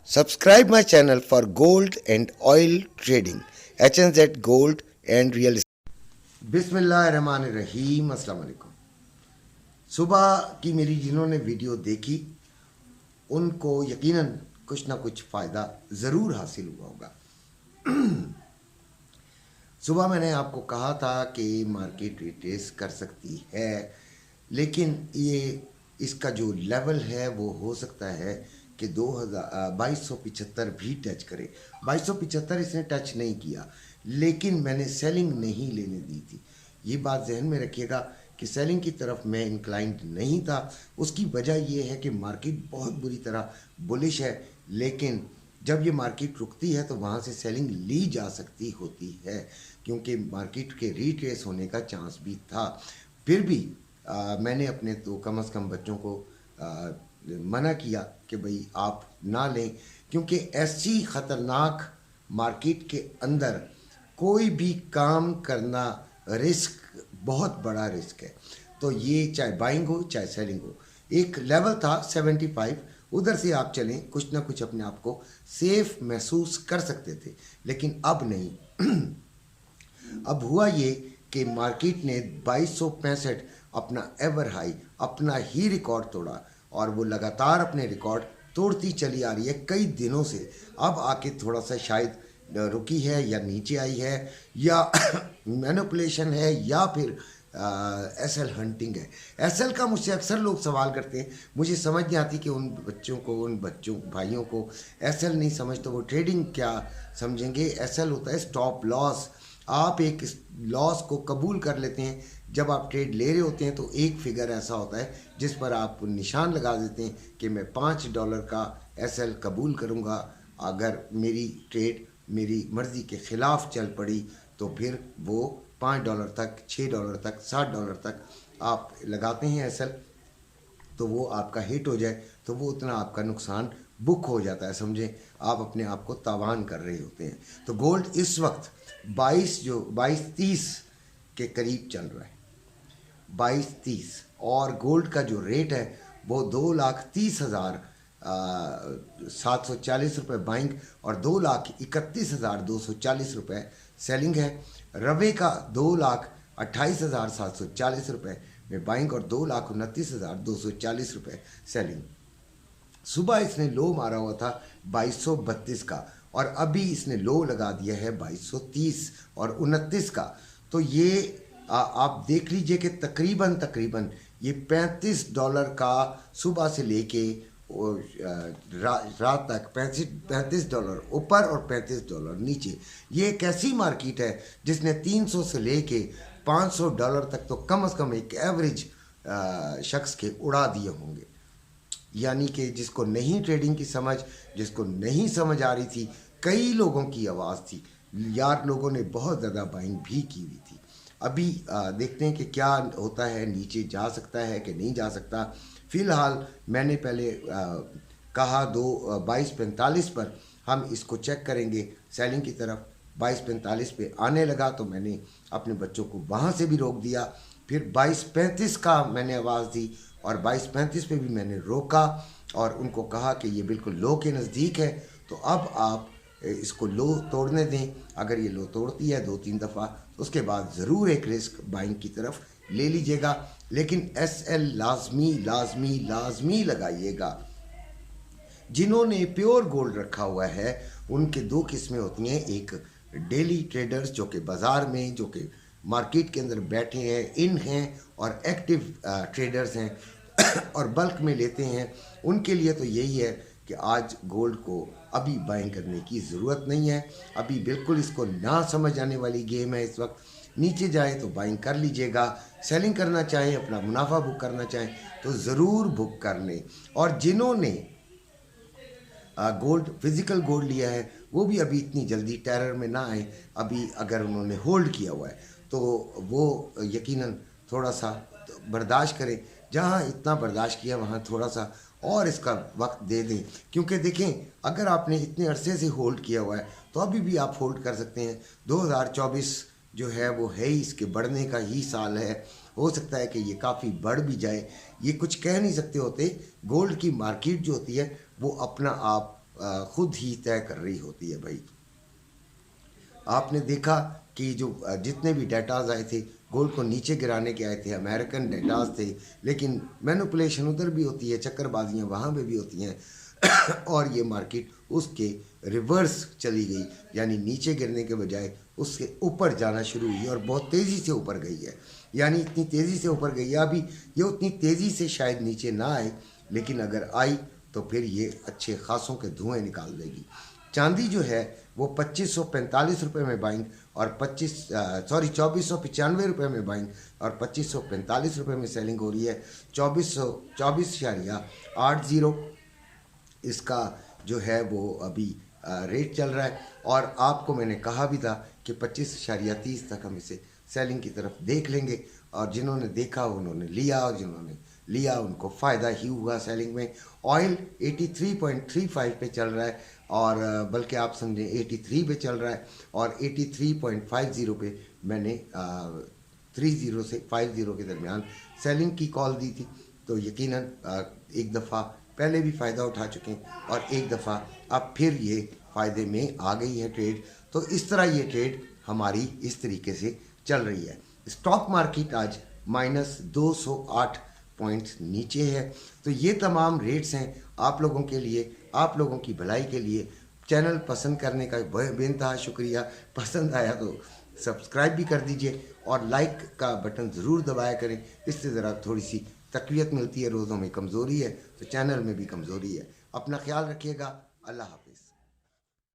Subscribe my channel for gold and oil trading. HNZ Gold and Real Estate. बिस्मिल्लाहिर्रहमानिर्रहीम। अस्सलाम वालेकुम। सुबह की मेरी जिन्होंने वीडियो देखी उनको यकीनन कुछ ना कुछ फ़ायदा ज़रूर हासिल हुआ होगा। सुबह मैंने आपको कहा था कि मार्केट रिट्रेस कर सकती है, लेकिन ये इसका जो लेवल है वो हो सकता है कि 2275 भी टच करे। 2275 इसने टच नहीं किया, लेकिन मैंने सेलिंग नहीं लेने दी थी। ये बात जहन में रखिएगा कि सेलिंग की तरफ मैं इंक्लाइंड नहीं था। उसकी वजह ये है कि मार्केट बहुत बुरी तरह बुलिश है, लेकिन जब ये मार्केट रुकती है तो वहाँ से सेलिंग ली जा सकती होती है, क्योंकि मार्केट के रिट्रेस होने का चांस भी था। फिर भी मैंने अपने तो कम से कम बच्चों को मना किया कि भाई आप ना लें, क्योंकि ऐसी ख़तरनाक मार्केट के अंदर कोई भी काम करना रिस्क, बहुत बड़ा रिस्क है। तो ये चाहे बाइंग हो चाहे सेलिंग हो, एक लेवल था 75, उधर से आप चलें, कुछ ना कुछ अपने आप को सेफ महसूस कर सकते थे, लेकिन अब नहीं। अब हुआ ये कि मार्केट ने 2265 अपना एवर हाई, अपना ही रिकॉर्ड तोड़ा, और वो लगातार अपने रिकॉर्ड तोड़ती चली आ रही है कई दिनों से। अब आके थोड़ा सा शायद रुकी है, या नीचे आई है, या मैनिपुलेशन है, या फिर एसएल हंटिंग है। एसएल का मुझसे अक्सर लोग सवाल करते हैं, मुझे समझ नहीं आती कि उन बच्चों भाइयों को एसएल नहीं समझ तो वो ट्रेडिंग क्या समझेंगे। एसएल होता है स्टॉप लॉस। आप एक लॉस को कबूल कर लेते हैं। जब आप ट्रेड ले रहे होते हैं तो एक फिगर ऐसा होता है जिस पर आप निशान लगा देते हैं कि मैं $5 का एसएल कबूल करूंगा। अगर मेरी ट्रेड मेरी मर्ज़ी के ख़िलाफ़ चल पड़ी तो फिर वो $5 तक, $6 तक, $60 तक आप लगाते हैं एसएल, तो वो आपका हिट हो जाए तो वो उतना आपका नुकसान बुक हो जाता है। समझें, आप अपने आप को तावान कर रहे होते हैं। तो गोल्ड इस वक्त 2230 के करीब चल रहा है, 2230, और गोल्ड का जो रेट है वो 2,30,740 बाइंग और 2,31,240 सेलिंग है। रवे का 2,28,740 में बाइंग और 2,29,240 सेलिंग। सुबह इसने लो मारा हुआ था 2232 का, और अभी इसने लो लगा दिया है 2230 और 29 का। तो ये आप देख लीजिए कि तकरीबन ये $35 का सुबह से लेके रात तक $35 ऊपर और $35 नीचे। ये एक ऐसी मार्केट है जिसने 300 से लेके $500 तक तो कम से कम एक एवरेज शख्स के उड़ा दिए होंगे। यानी कि जिसको नहीं ट्रेडिंग की समझ, जिसको नहीं समझ आ रही थी, कई लोगों की आवाज़ थी यार, लोगों ने बहुत ज़्यादा बाइंग भी की हुई थी। अभी देखते हैं कि क्या होता है, नीचे जा सकता है कि नहीं जा सकता। फ़िलहाल मैंने पहले कहा 2245 पर हम इसको चेक करेंगे सेलिंग की तरफ। 2245 पे आने लगा तो मैंने अपने बच्चों को वहाँ से भी रोक दिया। फिर 2235 का मैंने आवाज़ दी और 2235 पे भी मैंने रोका और उनको कहा कि ये बिल्कुल लो के नज़दीक है, तो अब आप इसको लो तोड़ने दें। अगर ये लो तोड़ती है 2-3 दफ़ा तो उसके बाद ज़रूर एक रिस्क बाइंग की तरफ ले लीजिएगा, लेकिन एसएल लाजमी लाजमी लाजमी लगाइएगा। जिन्होंने प्योर गोल्ड रखा हुआ है उनके दो किस्में होती हैं, एक डेली ट्रेडर्स जो कि बाज़ार में, जो कि मार्केट के अंदर बैठे हैं, इन हैं, और एक्टिव ट्रेडर्स हैं और बल्क में लेते हैं। उनके लिए तो यही है कि आज गोल्ड को अभी बाइंग करने की ज़रूरत नहीं है। अभी बिल्कुल इसको ना समझ आने वाली गेम है इस वक्त। नीचे जाए तो बाइंग कर लीजिएगा, सेलिंग करना चाहें, अपना मुनाफा बुक करना चाहें तो ज़रूर बुक कर लें। और जिन्होंने गोल्ड, फिज़िकल गोल्ड लिया है, वो भी अभी इतनी जल्दी टेरर में ना आए। अभी अगर उन्होंने होल्ड किया हुआ है तो वो यकीनन थोड़ा सा बर्दाश्त करें। जहाँ इतना बर्दाश्त किया वहाँ थोड़ा सा और इसका वक्त दे दें, क्योंकि देखें अगर आपने इतने अरसे से होल्ड किया हुआ है तो अभी भी आप होल्ड कर सकते हैं। 2024 जो है वो है ही इसके बढ़ने का ही साल है। हो सकता है कि ये काफ़ी बढ़ भी जाए, ये कुछ कह नहीं सकते होते। गोल्ड की मार्केट जो होती है वो अपना आप खुद ही तय कर रही होती है भाई। आपने देखा कि जो जितने भी डेटाज आए थे गोल्ड को नीचे गिराने के आए थे, अमेरिकन डेटाज थे, लेकिन मैनिपुलेशन उधर भी होती है, चक्करबाजियाँ वहाँ पे भी होती हैं और ये मार्केट उसके रिवर्स चली गई, यानी नीचे गिरने के बजाय उसके ऊपर जाना शुरू हुई और बहुत तेज़ी से ऊपर गई है। यानी इतनी तेज़ी से ऊपर गई है, अभी ये उतनी तेज़ी से शायद नीचे ना आए, लेकिन अगर आई तो फिर ये अच्छे खासों के धुएँ निकाल देगी। चांदी जो है वो 2545 रुपये में बाइंग और 2495 रुपये में बाइंग और 2545 रुपये में सेलिंग हो रही है। 2480 इसका जो है वो अभी रेट चल रहा है और आपको मैंने कहा भी था कि 25.30 तक हम इसे सेलिंग की तरफ देख लेंगे और जिन्होंने देखा उन्होंने लिया और जिन्होंने लिया उनको फ़ायदा ही हुआ सेलिंग में। ऑयल 83.35 पे चल रहा है और बल्कि आप समझें 83 पे चल रहा है और 83.50 पे मैंने 30 से 50 के दरमियान सेलिंग की कॉल दी थी। तो यकीनन एक दफ़ा पहले भी फ़ायदा उठा चुके हैं और एक दफ़ा अब फिर ये फ़ायदे में आ गई है ट्रेड। तो इस तरह ये ट्रेड हमारी इस तरीके से चल रही है। स्टॉक मार्केट आज -208 पॉइंट्स नीचे है। तो ये तमाम रेट्स हैं आप लोगों के लिए, आप लोगों की भलाई के लिए। चैनल पसंद करने का बेइंतहा शुक्रिया। पसंद आया तो सब्सक्राइब भी कर दीजिए और लाइक का बटन ज़रूर दबाया करें, इससे ज़रा थोड़ी सी तक़वियत मिलती है। रोज़ों में कमज़ोरी है तो चैनल में भी कमज़ोरी है। अपना ख्याल रखिएगा। अल्लाह हाफ़िज़।